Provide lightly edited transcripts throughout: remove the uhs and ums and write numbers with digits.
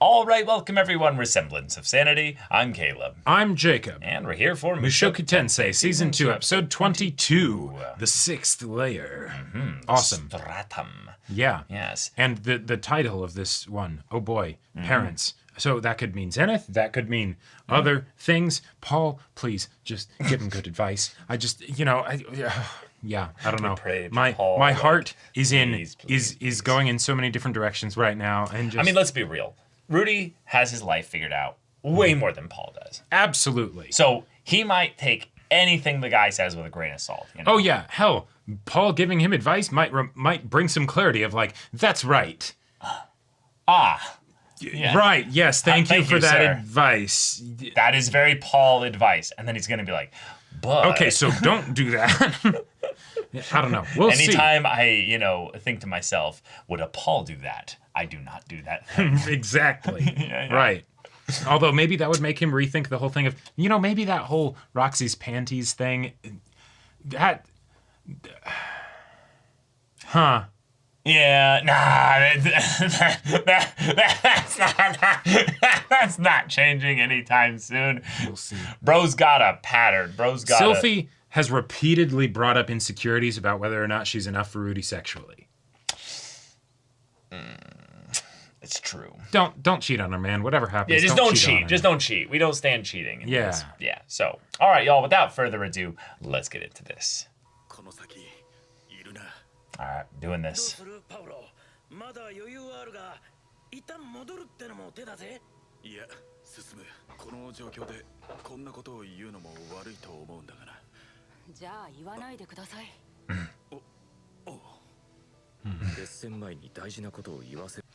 All right, welcome everyone. We're Semblance of Sanity. I'm Caleb. I'm Jacob. And we're here for Mushoku Tensei, Season 2, Episode 22. The Sixth Layer. Awesome. Stratum. Yeah. Yes. And the title of this one, oh boy, Parents. So that could mean Zenith, that could mean other things. Paul, please, just give him good advice. I just, yeah, I don't know. My heart is is going in so many different directions right now, and just, I mean, let's be real. Rudy has his life figured out way more than Paul does. absolutely. So he might take anything the guy says with a grain of salt. You know? Oh yeah, hell, Paul giving him advice might bring some clarity of like, that's right. Yeah. Right, yes, thank you for that sir. Advice. That is very Paul advice. And then he's going to be like, but. Okay, so don't do that. I don't know. We'll see. Anytime I, think to myself, would a Paul do that? I do not do that. Exactly. Yeah. Right. Although maybe that would make him rethink the whole thing of, maybe that whole Roxy's panties thing, that, huh. Yeah, that's not changing anytime soon. We'll see. Bro's got a pattern. Sylphie has repeatedly brought up insecurities about whether or not she's enough for Rudy sexually. It's true. Don't cheat on her, man. Whatever happens. Yeah, just don't cheat. Just don't cheat. We don't stand cheating. Yeah. Yeah. So, all right, y'all. Without further ado, let's get into this. All right, doing this.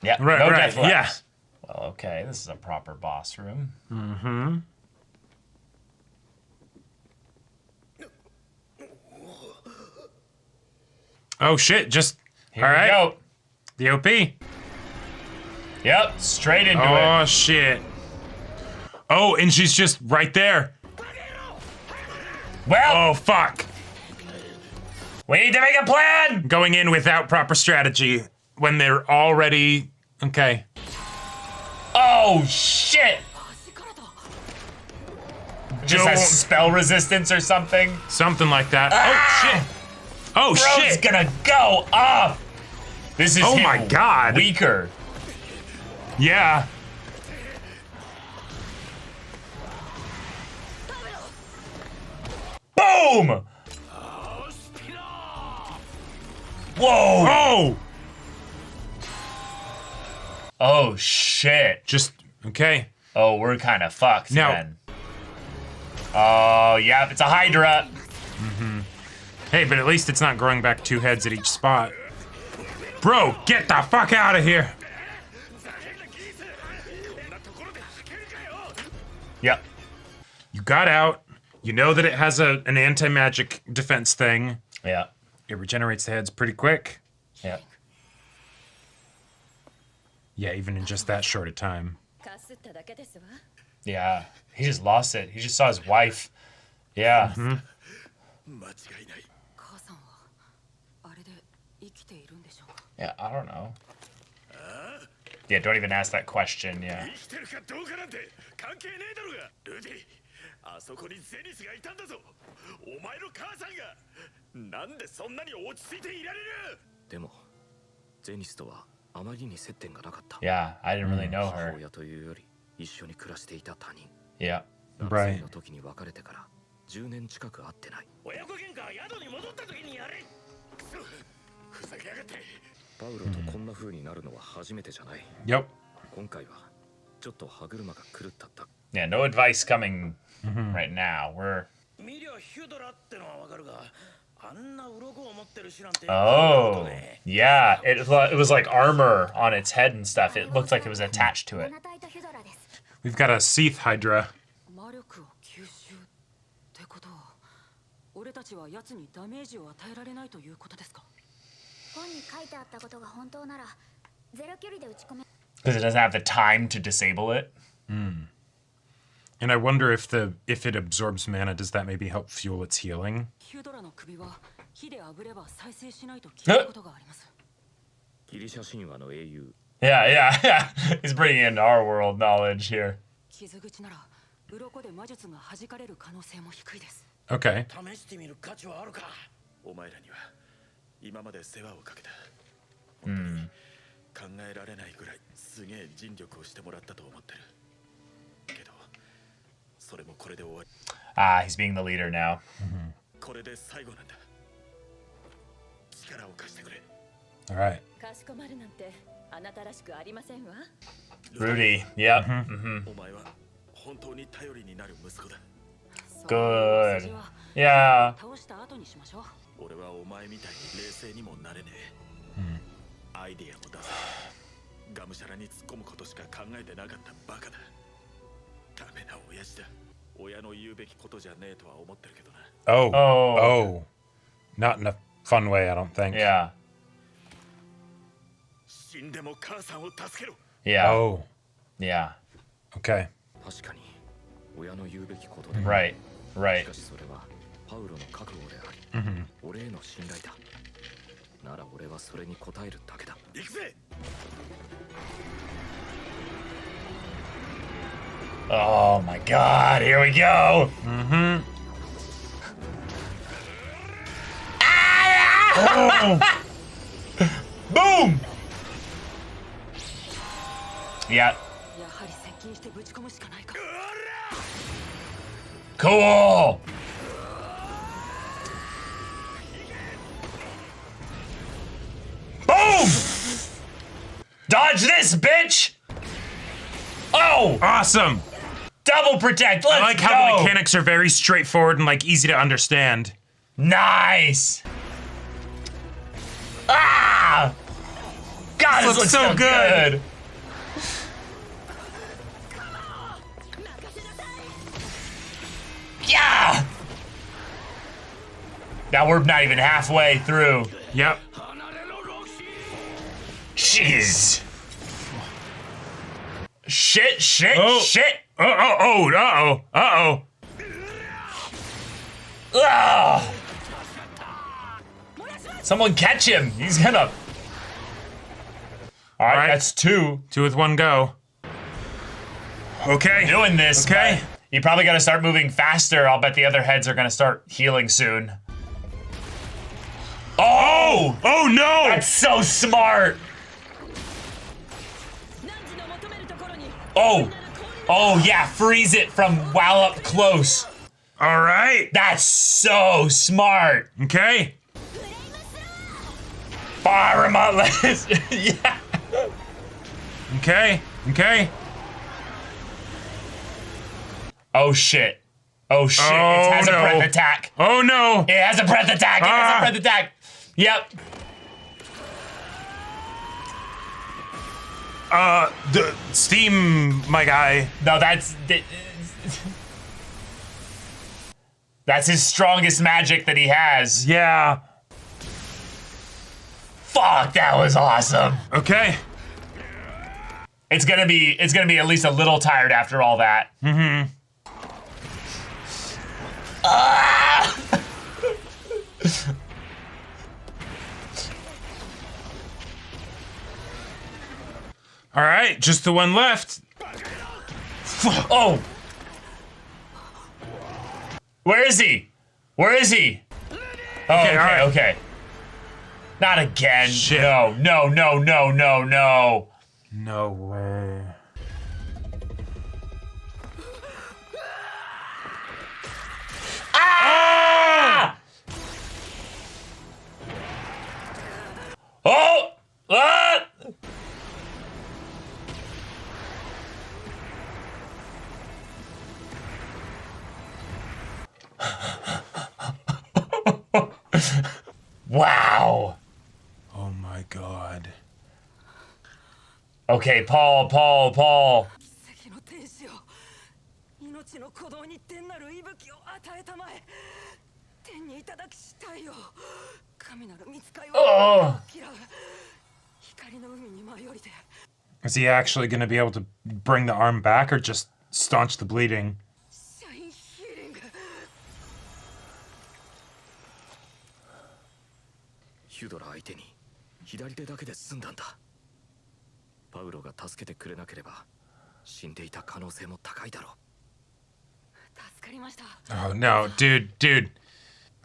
Yeah, Right, no right, death flags. yeah. Well, okay, this is a proper boss room. Mm-hmm. Oh shit! Just Here all we right. go. The OP. Yep, straight into it. Oh shit! Oh, and she's just right there. Well, Oh fuck! we need to make a plan. Going in without proper strategy when they're already okay. Oh shit! Just has spell resistance or something. Something like that. Ah! Oh shit! Oh Bro's shit! gonna go up. This is Oh him my god! weaker. Yeah. Boom! Whoa! Oh! Oh shit! Just okay. Oh, we're kind of fucked Now- then. Oh, yeah, it's a Hydra. Hey, but at least it's not growing back two heads at each spot. Bro, get the fuck out of here! Yep. You got out. You know that it has an anti-magic defense thing. Yeah. It regenerates the heads pretty quick. Yeah. Yeah, even in just that short a time. Yeah. He just lost it. He just saw his wife. Yeah. Yeah, I don't know. Yeah, don't even ask that question, yeah. Yeah, I didn't really know her. Yeah. Right. Yep. Yeah, no advice coming right now. We're... Oh, yeah. It was like armor on its head and stuff. It looked like it was attached to it. We've got a Seath Hydra. Because it doesn't have the time to disable it. And I wonder if it absorbs mana, does that maybe help fuel its healing? Yeah, yeah, yeah. He's bringing in our world knowledge here. 傷口なら鱗で魔術が弾かれる可能性も低いです。 Okay. 試してみる価値はあるか。お前らには今まで世話をかけた。本当に考えられないぐらいすげえ尽力をしてもらったと思ってる。けどそれもこれで終わり。 Ah, he's being the leader now. これで最後なんだ。力を貸してくれ。 All right. かしこまるなんてあなたらしくありませんわ。 Rudy. Yep. お前は本当に頼りになる息子だ。 Good. Yeah. 倒した後にしましょう。俺はお前みたいに冷静にもなれねえ。アイディアも出せ。がむしゃらに突っ込むことしか考えてなかったバカだ。ダメな親父だ。親の言うべきことじゃねえとは思ってるけどな。 Oh. Oh. Oh. Not in a fun way, I don't think. Yeah. 死んでも母さんを助けろ。 Yeah. Oh. Yeah. Okay. 確かに親の言うべきことで、 Right. し Right. かしそれはパウロの覚悟であり、俺への信頼だ。なら俺はそれに応えるだけだ。行くぜ。 Oh my god, here we go! Boom! Yeah, やはり接近してぶち込むしかないか。 cool! Boom! Dodge this, bitch! Oh! Awesome. Double protect, let's I like go! how the mechanics are very straightforward and like easy to understand. Nice! Ah! God, this looks so good! Yeah! Now we're not even halfway through. Yep. Jeez. Shit, shit, Oh. shit! Uh-oh. Ugh! Someone catch him! He's gonna... Alright, Alright. that's two. 2 with 1 go. Okay. Doing this, Okay. but you probably gotta start moving faster. I'll bet the other heads are gonna start healing soon. Oh! Oh no! That's so smart! Oh! Oh yeah, freeze it from while up close. All right. That's so smart! Okay. Far remote. Yeah. Okay. Oh shit. Oh shit. Oh, it has no. a breath attack. Oh no. It has a breath attack. It has a breath attack. Yep. The steam, my guy. No, that's his strongest magic that he has. Yeah. Fuck, that was awesome. Okay. It's gonna be at least a little tired after all that. Ah! All right. Just the one left. Oh! Where is he? Where is he? Oh, okay, all right. okay. Not again. Shit. No. No way. Ah! Oh! Ah! Wow. Oh my god. Okay, Paul. 奇跡の天使よ、命の鼓動に天なる息吹を与えたまえ。天にいただきしたいよ。神なる見つかいを嫌う。光の海に舞い降りて。 Is he actually going to be able to bring the arm back or just staunch the bleeding? シャインヒーリング。ヒュドラ相手に左手だけで済んだんだ。パウロが助けてくれなければ死んでいた可能性も高いだろう。助かりました。 Oh no, dude.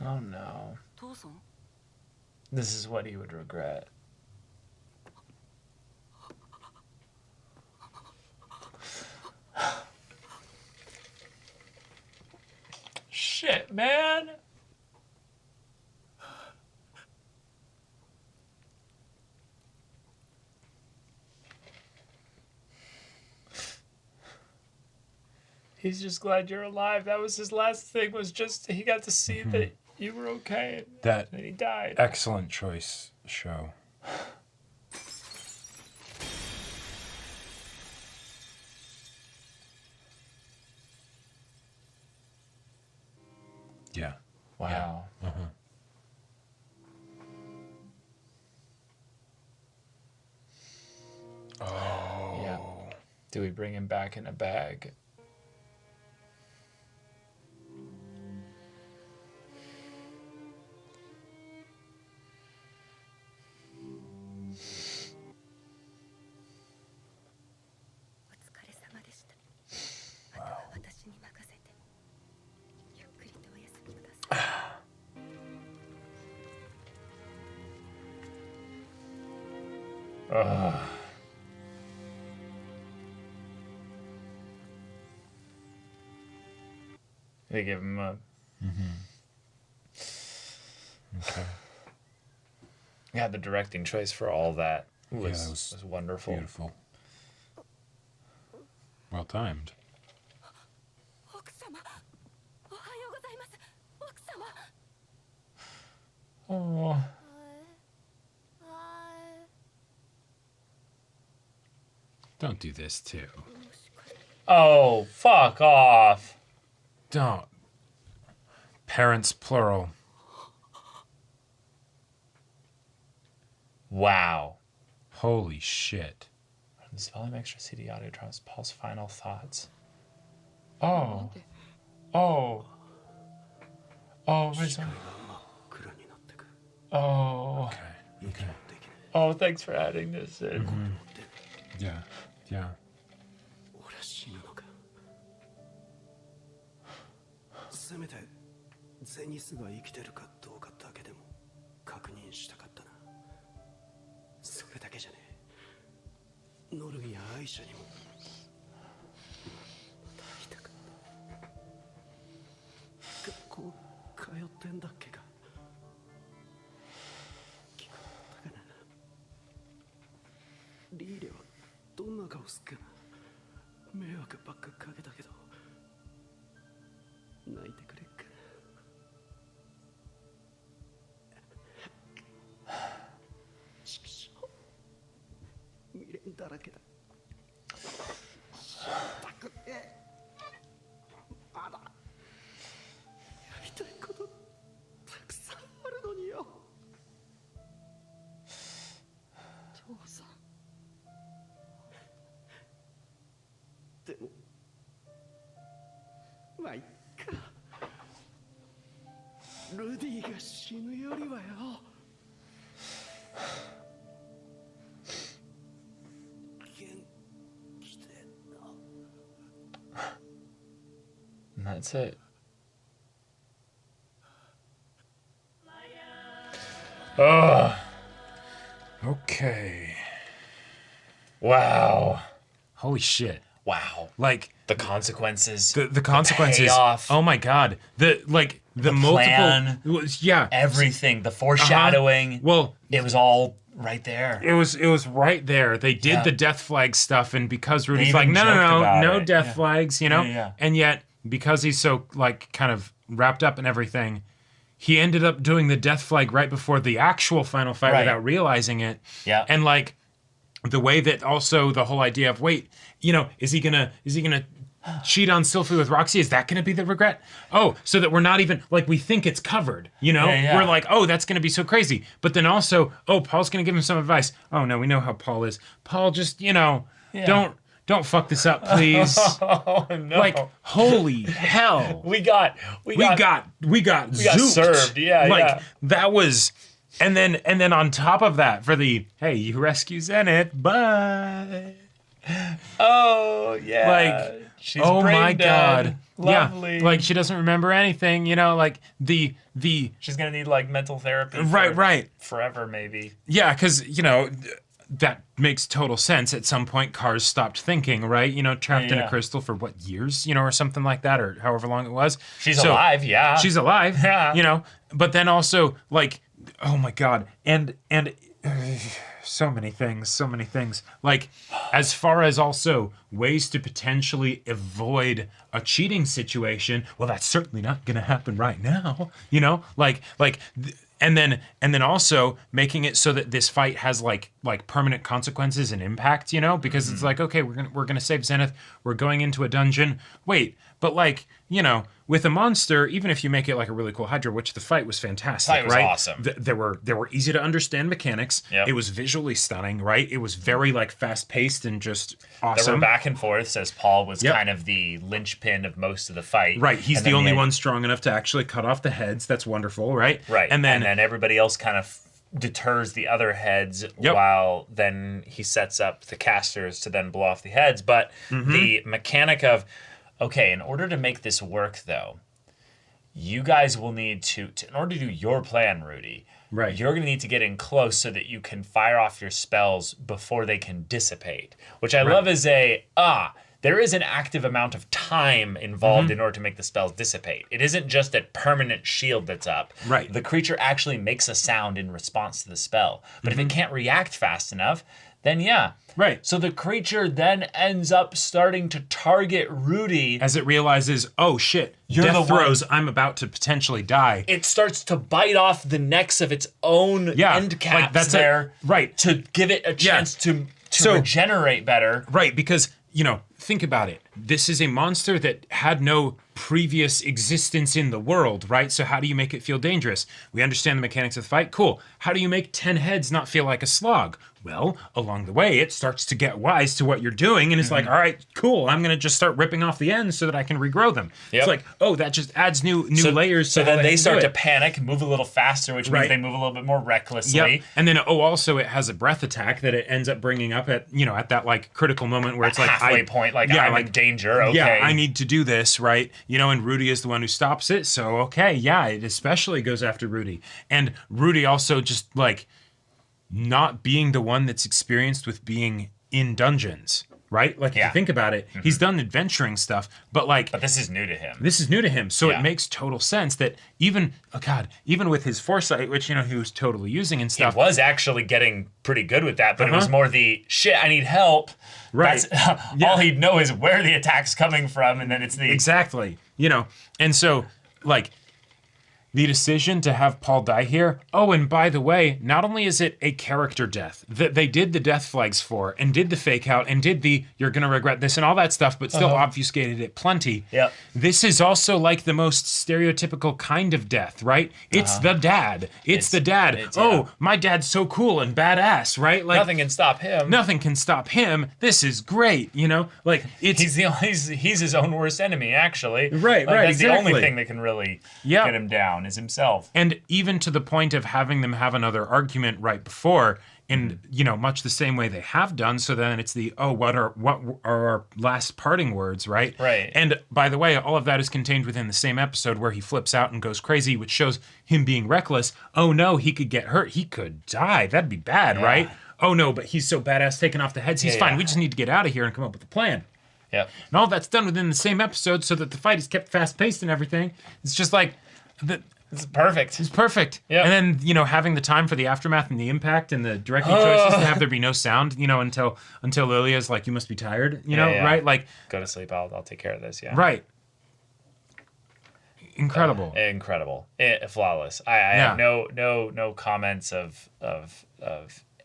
Oh no. 父さん This is what he would regret. Shit, man. He's just glad you're alive. That was his last thing, was just he got to see that you were okay. That And he died. excellent choice, show. Yeah. Wow. Oh. Yeah. Do we bring him back in a bag? Ugh. They give him a... Okay. Yeah, the directing choice for all that was, that was wonderful. Beautiful. Well timed. 奥様おはようございます。奥様 Oh. Don't do this too. Oh, fuck off. Don't. Parents plural. Wow. Holy shit. This volume extra CD audio dramas Paul's final thoughts. Oh. Oh. Oh, wait a second. Oh. Okay. Oh, thanks for adding this in. Yeah. Yeah. 俺は死ぬのか。せめてゼニスが生きてるかどうかだけでも確認したかったな。それだけじゃねえ。ノルギやアイシャにも会いたかった。学校通ってんだっけか。聞こえたかな。リーレはどんな顔すっかな。迷惑ばっかかけたけど泣いてくれっか。ちくしょう未練だらけだ。したくてまだやりたいことたくさんあるのによ。父さんでもまあいっか。ルディが死ぬよりはよ。元気でな。 And that's it. Ugh. Okay. Wow. Holy shit. Wow. Like The consequences. the consequences. payoff. Oh my god. The plan. multiple. Yeah. Everything. The foreshadowing. Well, It was all right there. it was right there. They did Yeah. the death flag stuff, and because Rudy's even like, no, joked about no it. death Yeah. flags, you know, Yeah. and yet because he's so like kind of wrapped up in everything, he ended up doing the death flag right before the actual final fight Right. without realizing it. Yeah. And like the way that also the whole idea of wait, you know, is he gonna cheat on Sylphie with Roxy? Is that gonna be the regret? Oh, so that we're not even like we think it's covered, you know? Yeah, yeah. We're like, oh, that's gonna be so crazy. But then also, oh, Paul's gonna give him some advice. Oh no, we know how Paul is. Paul, just, you know, don't fuck this up, please. Oh no. Like, holy hell. we got We got zooped. served. Yeah, like yeah. that was And then on top of that, for the hey, you rescue Zenith, bye. Oh yeah. Like, she's oh brain my dead. god, Lovely. yeah, like she doesn't remember anything. You know, like the she's gonna need like mental therapy. right. Forever maybe. Yeah, because you know. That makes total sense. At some point, cars stopped thinking, right? You know, trapped in a crystal for what, years, you know, or something like that, or however long it was. She's alive, yeah. She's alive, Yeah. you know. But then also, like, oh my god, and so many things. Like, as far as also ways to potentially avoid a cheating situation, well, that's certainly not going to happen right now, you know. And then also making it so that this fight has like permanent consequences and impact, you know, because it's like, okay, we're gonna save Zenith, we're going into a dungeon. Wait, but like, you know, with a monster, even if you make it like a really cool Hydra, which the fight was fantastic, Fight was right? awesome. There were easy to understand mechanics. Yep. It was visually stunning, right? It was very like fast paced and just There awesome. were back and forth, as Paul was Yep. kind of the linchpin of most of the fight. Right, he's And the then only had- one strong enough to actually cut off the heads. That's wonderful, right? Right, And then everybody else kind of deters the other heads, Yep. while then he sets up the casters to then blow off the heads. But the mechanic of, okay, in order to make this work, though, you guys will need to in order to do your plan, Rudy, Right. you're going to need to get in close so that you can fire off your spells before they can dissipate, which I love as there is an active amount of time involved in order to make the spells dissipate. It isn't just a permanent shield that's up. Right. The creature actually makes a sound in response to the spell. But if it can't react fast enough, then yeah. Right. So the creature then ends up starting to target Rudy. as it realizes, oh shit, You're death the one- throws, I'm about to potentially die. It starts to bite off the necks of its own Yeah, end caps like that's there. right. To give it a chance to So- regenerate better. Right, because, you know, think about it. This is a monster that had no previous existence in the world, right? So how do you make it feel dangerous? We understand the mechanics of the fight. Cool. How do you make 10 heads not feel like a slog? Well, along the way, it starts to get wise to what you're doing, and it's like, all right, cool, I'm going to just start ripping off the ends so that I can regrow them. Yep. It's like, oh, that just adds new layers So to how then they can start do to it. panic, move a little faster, which Right. means they move a little bit more recklessly. Yep. And then, also it has a breath attack that it ends up bringing up at, you know, at that like critical moment where it's like Halfway point, like yeah, I'm in danger. Okay. Yeah, I need to do this, right? You know, and Rudy is the one who stops it. So, okay, yeah, it especially goes after Rudy. And Rudy also just like not being the one that's experienced with being in dungeons, right? Like, if Yeah. you think about it, he's done adventuring stuff, but like, But this is new to him. this is new to him. So Yeah. it makes total sense that even with his foresight, which, you know, he was totally using and He stuff. was actually getting pretty good with that, but it was Uh-huh. more the shit, I need help. Right. That's, all he'd know is where the attack's coming from, and then it's the Exactly. You know, and so, like, the decision to have Paul die here. Oh, and by the way, not only is it a character death that they did the death flags for and did the fake out and did the you're going to regret this and all that stuff, but still obfuscated it plenty. Yep. This is also like the most stereotypical kind of death, right? It's the dad. It's the dad. Oh, my dad's so cool and badass, right? Like, nothing can stop him. nothing can stop him. This is great, you know? Like, it's He's his own worst enemy, actually. Right, Like, right, That's the only exactly. thing that can really Yep. get him down is himself. And even to the point of having them have another argument right before, in, you know, much the same way they have done. So then it's the, what are our last parting words, right? Right. And by the way, all of that is contained within the same episode where he flips out and goes crazy, which shows him being reckless. Oh no, he could get hurt. He could die. That'd be bad, right? Oh no, but he's so badass taking off the heads. He's Yeah, fine. yeah. We just need to get out of here and come up with a plan. Yep. And all that's done within the same episode so that the fight is kept fast paced and everything. It's just like, It's perfect. it's perfect. Yep. And then, you know, having the time for the aftermath and the impact and the directing choices to have there be no sound, you know, until Lilia's like, you must be tired, you know, Yeah, yeah. right? Like, Go to sleep. I'll take care of this. Yeah. right. Incredible. Incredible. Flawless. I have no comments of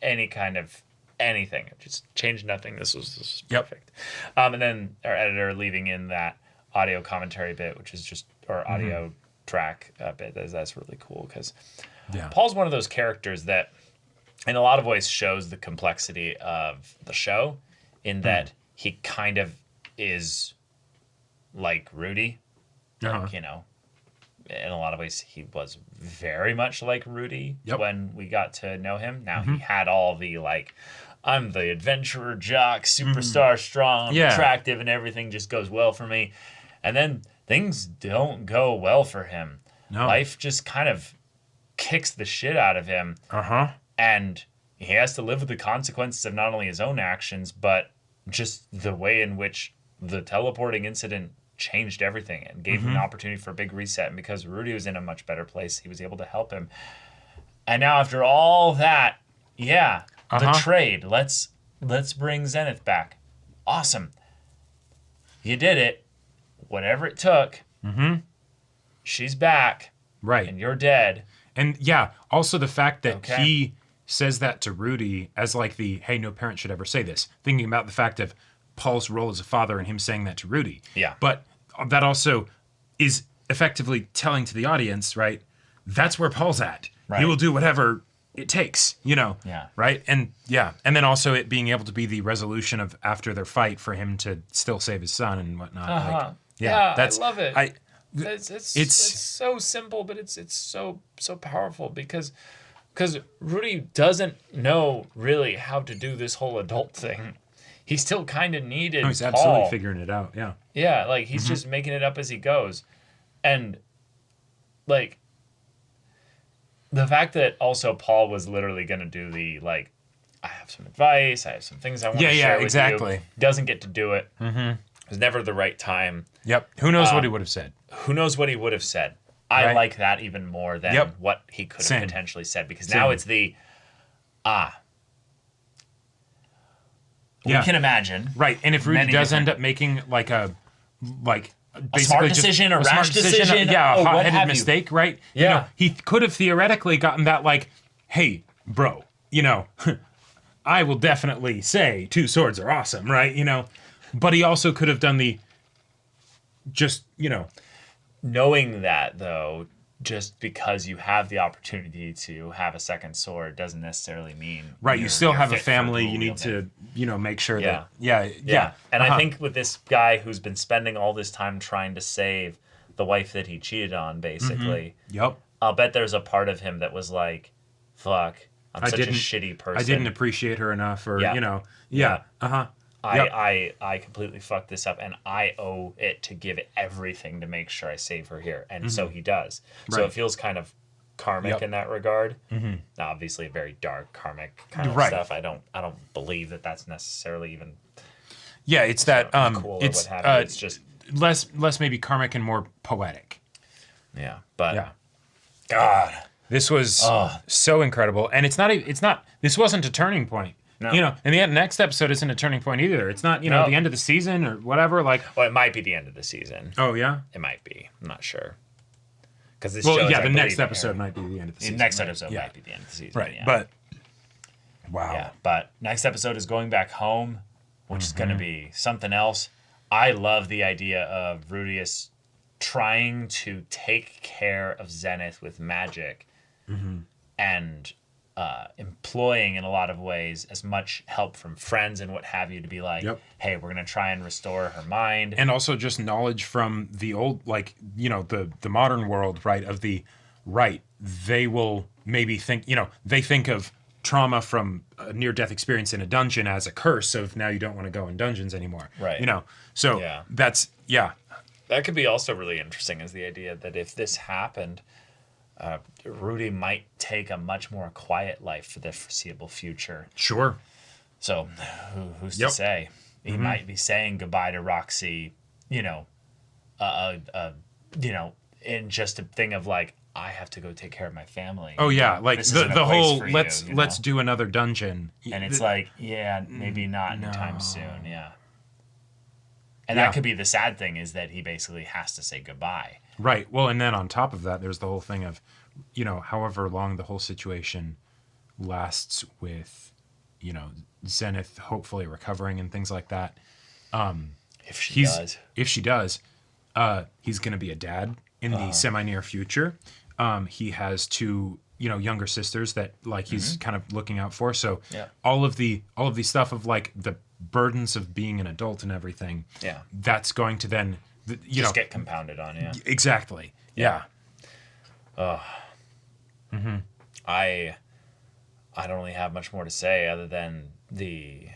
any kind of anything. Just changed nothing. This was Yep. perfect. And then our editor leaving in that audio commentary bit, which is just or audio track bit. That's really cool because Yeah. Paul's one of those characters that, in a lot of ways, shows the complexity of the show. In that he kind of is like Rudy, Uh-huh. you know, in a lot of ways, he was very much like Rudy Yep. when we got to know him. Now he had all the like, I'm the adventurer jock, superstar, strong, I'm Yeah. attractive, and everything just goes well for me. And then things don't go well for him. No. Life just kind of kicks the shit out of him, and he has to live with the consequences of not only his own actions, but just the way in which the teleporting incident changed everything and gave him an opportunity for a big reset. And because Rudy was in a much better place, he was able to help him. And now after all that, the trade, let's bring Zenith back. Awesome. You did it. Whatever it took. She's back. Right. And you're dead. And yeah, also the fact that he says that to Rudy as like the, hey, no parent should ever say this. Thinking about the fact of Paul's role as a father and him saying that to Rudy. Yeah. But that also is effectively telling to the audience, right? That's where Paul's at. Right. He will do whatever it takes, you know? Yeah. Right? And yeah. And then also it being able to be the resolution of after their fight for him to still save his son and whatnot. Like, I love it. It's It's- so simple, but it's so powerful because Rudy doesn't know really how to do this whole adult thing. He still kind of needed No, he's Paul. absolutely figuring it out. Yeah. Yeah, like he's just making it up as he goes. And like the fact that also Paul was literally going to do the like, I have some advice, I have some things I want to share with exactly. you. Doesn't get to do it. It was never the right time. Yep. Who knows what he would have said? Who knows what he would have said? I Right. like that even more than Yep. what he could have Same. potentially said, because Same. now it's the Yeah. we can imagine. Right, and if Rudy Many does end different- up making like basically smart just decision, a smart rash decision, yeah, or a what hot-headed have you. mistake, right? Yeah. You know, he could have theoretically gotten that like, hey, bro, you know, I will definitely say two swords are awesome, right? You know, but he also could have done the just, you know, Knowing that, though, just because you have the opportunity to have a second sword doesn't necessarily mean right, you you're- still you're have a fit for family, dual you need wielding. to, you know, make sure Yeah. that Yeah. And Uh-huh. I think with this guy who's been spending all this time trying to save the wife that he cheated on, basically, Yep. I'll bet there's a part of him that was like, fuck, I'm I such a didn't- shitty person. I didn't appreciate her enough or Yeah. you know. Yeah. Uh-huh. Yep. I completely fucked this up, and I owe it to give everything to make sure I save her here. And so he does. So Right. it feels kind of karmic Yep. in that regard. Now, obviously, very dark karmic kind of Right. stuff. I don't believe that that's necessarily even Yeah, it's that cool or it's what have you. It's just less maybe karmic and more poetic. yeah. But Yeah. God, This was so incredible, and it's not. This wasn't a turning point. No. You know, and the next episode isn't a turning point either. It's not, you know, No. the end of the season or whatever. Like, well, it might be the end of the season. oh yeah. It might be. I'm not sure. Because this Well, shows, yeah, I the believe, next episode might be the end of the The season. next right? episode yeah. might be the end of the season. Right, Yeah. but wow. Yeah, but next episode is going back home, which is Mm-hmm. going to be something else. I love the idea of Rudius trying to take care of Zenith with magic Mm-hmm. and employing, in a lot of ways, as much help from friends and what have you to be like, Yep. hey, we're going to try and restore her mind. And also just knowledge from the old, like, you know, the modern world, right? Of the right, they will maybe think, you know, they think of trauma from a near-death experience in a dungeon as a curse of now you don't want to go in dungeons anymore. Right. You know, so Yeah. that's That could be also really interesting, is the idea that if this happened, Rudy might take a much more quiet life for the foreseeable future. sure. So who's Yep. to say? He might be saying goodbye to Roxy, you know, in just a thing of like, I have to go take care of my family. Oh yeah, like This the isn't a place whole for let's you, you let's know? do another dungeon. And it's like, yeah, maybe not anytime no. soon. Yeah. And Yeah. that could be the sad thing, is that he basically has to say goodbye. Right. Well, and then on top of that, there's the whole thing of, you know, however long the whole situation lasts with, you know, Zenith hopefully recovering and things like that. If she does. If she does, he's going to be a dad in the semi-near future. He has two, you know, younger sisters that like he's kind of looking out for. So Yeah. all of the stuff of like the burdens of being an adult and everything. Yeah. That's going to then, you Just know, get compounded on, yeah. exactly. Yeah. I don't really have much more to say other than the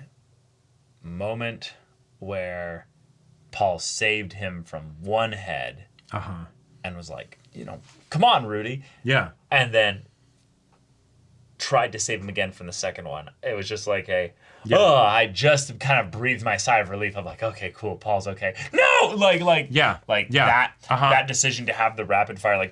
moment where Paul saved him from one head and was like, come on, Rudy. Yeah. And then tried to save him again from the second one. It was just like I just kind of breathed my sigh of relief. I'm like, okay, cool, Paul's okay. No, that decision to have the rapid fire,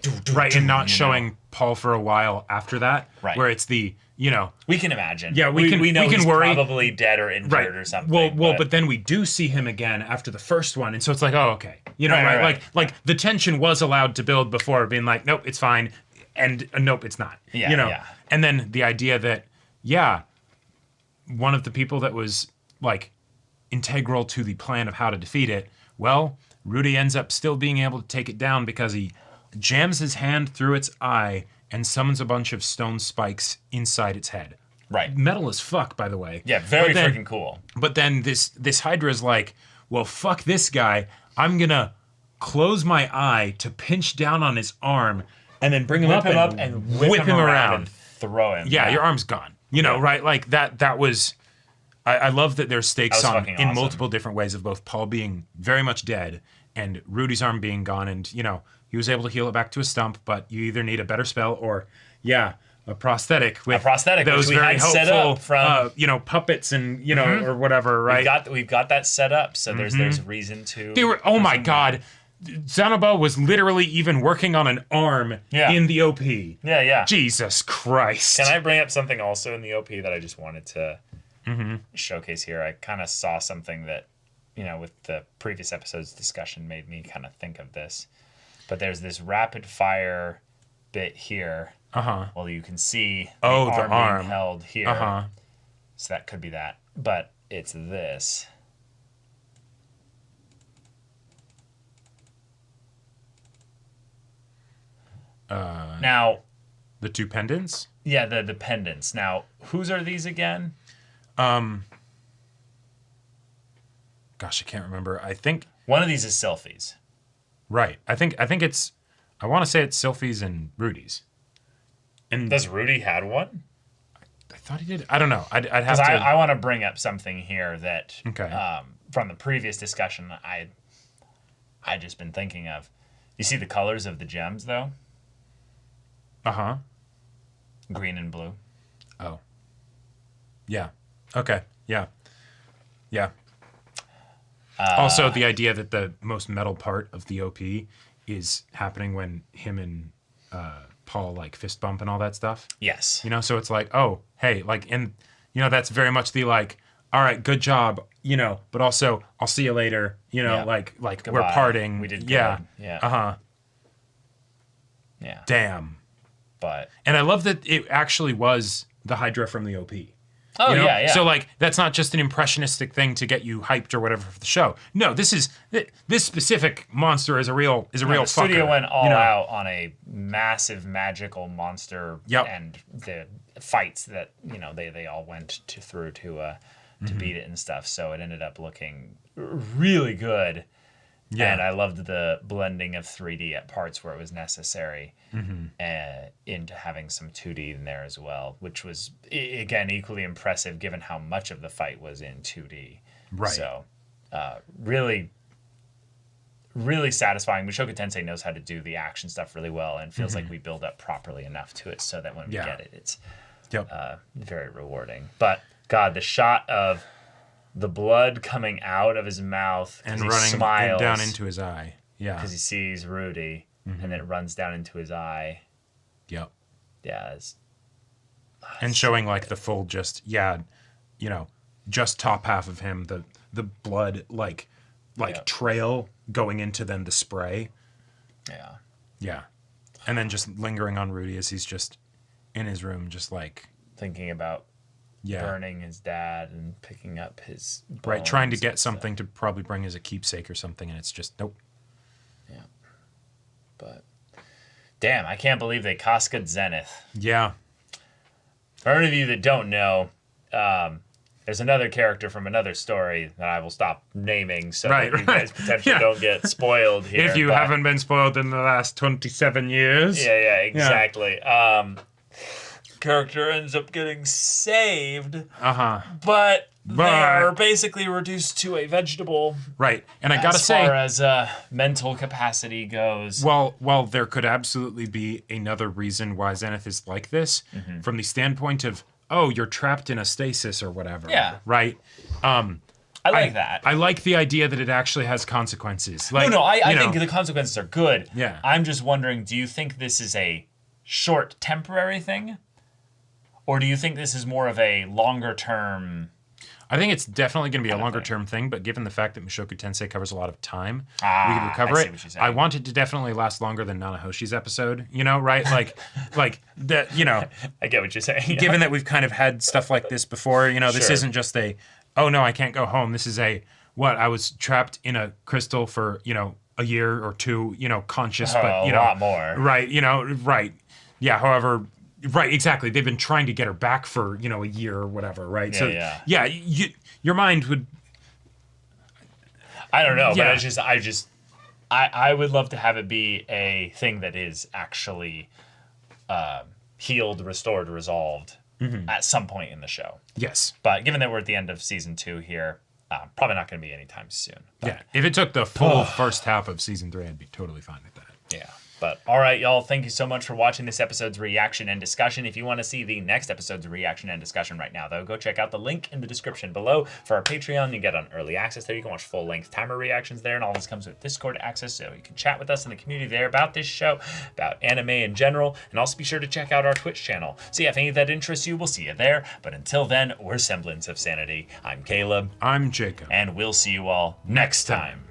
And not showing Paul for a while after that, right? Where it's the we can imagine, we know he's worry. Probably dead or injured or something. But then we do see him again after the first one, and so it's like, oh, okay, right. Like the tension was allowed to build before, being like, nope, it's fine, and nope, it's not. And then the idea that one of the people that was like integral to the plan of how to defeat it, well, Rudy ends up still being able to take it down because he jams his hand through its eye and summons a bunch of stone spikes inside its head. Right. Metal as fuck, by the way. Yeah, very freaking cool. But then this Hydra is like, well, fuck this guy. I'm gonna close my eye to pinch down on his arm and then bring him up and whip him around and throw him. Yeah, your arm's gone. Right? Like that was. I love that there's stakes on in awesome. multiple different ways of both Paul being very much dead and Rudy's arm being gone, and he was able to heal it back to a stump, but you either need a better spell or a prosthetic with those which we very had helpful set up from puppets and or whatever, right? We've got that set up, so there's reason to. They were my god. Zanaba was literally even working on an arm in the OP. Yeah. Jesus Christ. Can I bring up something also in the OP that I just wanted to showcase here? I kind of saw something that, with the previous episode's discussion made me kind of think of this. But there's this rapid fire bit here. Well, you can see the arm being held here. So that could be that. But it's this. Now, the two pendants? Yeah, the pendants. Now, whose are these again? Gosh, I can't remember. I think one of these is Sylphie's. Right. I think it's. I want to say it's Sylphie's and Rudy's. And does Rudy had one? I thought he did. I don't know. I'd have to. I want to bring up something here that okay. From the previous discussion I just been thinking of. You see the colors of the gems though? Green and blue. Oh. Yeah. Okay. Yeah. Yeah. Also, the idea that the most metal part of the OP is happening when him and Paul like fist bump and all that stuff. Yes. So it's like, oh, hey, like, and that's very much the like, all right, good job, but also I'll see you later, like goodbye. We're parting. We did good. Yeah. Yeah. Yeah. Damn. But and I love that it actually was the Hydra from the OP. Oh yeah. So like that's not just an impressionistic thing to get you hyped or whatever for the show. No, this specific monster is a real the fucker. Studio went all out on a massive magical monster and the fights that they all went through to beat it and stuff. So it ended up looking really good. Yeah. And I loved the blending of 3D at parts where it was necessary into having some 2D in there as well, which was, again, equally impressive given how much of the fight was in 2D. Right. So really, really satisfying. Mushoku Tensei knows how to do the action stuff really well and feels like we build up properly enough to it so that when we get it, it's very rewarding. But, God, the shot of the blood coming out of his mouth and he running smiles down into his eye. Yeah. Because he sees Rudy and then it runs down into his eye. Yep. Yeah. And showing like the full just top half of him, the blood like trail going into then the spray. Yeah. Yeah. And then just lingering on Rudy as he's just in his room, just like thinking about burning his dad and picking up his bones. Right, trying to get something to probably bring as a keepsake or something, and it's just nope. Yeah. But damn, I can't believe they Casca'd Zenith. Yeah. For any of you that don't know, there's another character from another story that I will stop naming so Right, that you guys right. potentially Yeah. don't get spoiled here. If you but- haven't been spoiled in the last 27 years. Yeah, exactly. Character ends up getting saved, but they are basically reduced to a vegetable. Right. And I gotta as say, far as mental capacity goes. well, there could absolutely be another reason why Zenith is like this, from the standpoint of, oh, you're trapped in a stasis or whatever. Yeah. Right. I like that. I like the idea that it actually has consequences. Like, I you know, think the consequences are good. Yeah. I'm just wondering, do you think this is a short, temporary thing? Or do you think this is more of a longer term? I think it's definitely going to be a of longer thing. term thing, but given the fact that Mushoku Tensei covers a lot of time, we I could recover see it. what you're saying. I want it to definitely last longer than Nanahoshi's episode, right? like that, I get what you're saying. given that we've kind of had stuff like this before, this Sure. isn't just oh no, I can't go home. This is I was trapped in a crystal for, a year or two, conscious, but a lot more. Right, right. Yeah, however, right, exactly. They've been trying to get her back for, a year or whatever, right? Yeah. Your mind would. I don't know, Yeah. but I would love to have it be a thing that is actually healed, restored, resolved at some point in the show. Yes. But given that we're at the end of season 2 here, probably not going to be anytime soon. But, Yeah. If it took the full first half of season 3, I'd be totally fine with that. yeah. But all right, y'all, thank you so much for watching this episode's reaction and discussion. If you want to see the next episode's reaction and discussion right now, though, go check out the link in the description below for our Patreon. You get on early access there. You can watch full-length timer reactions there, and all this comes with Discord access, so you can chat with us in the community there about this show, about anime in general, and also be sure to check out our Twitch channel. So yeah, if any of that interests you, we'll see you there. But until then, we're Semblance of Sanity. I'm Caleb, I'm Jacob. and we'll see you all next time.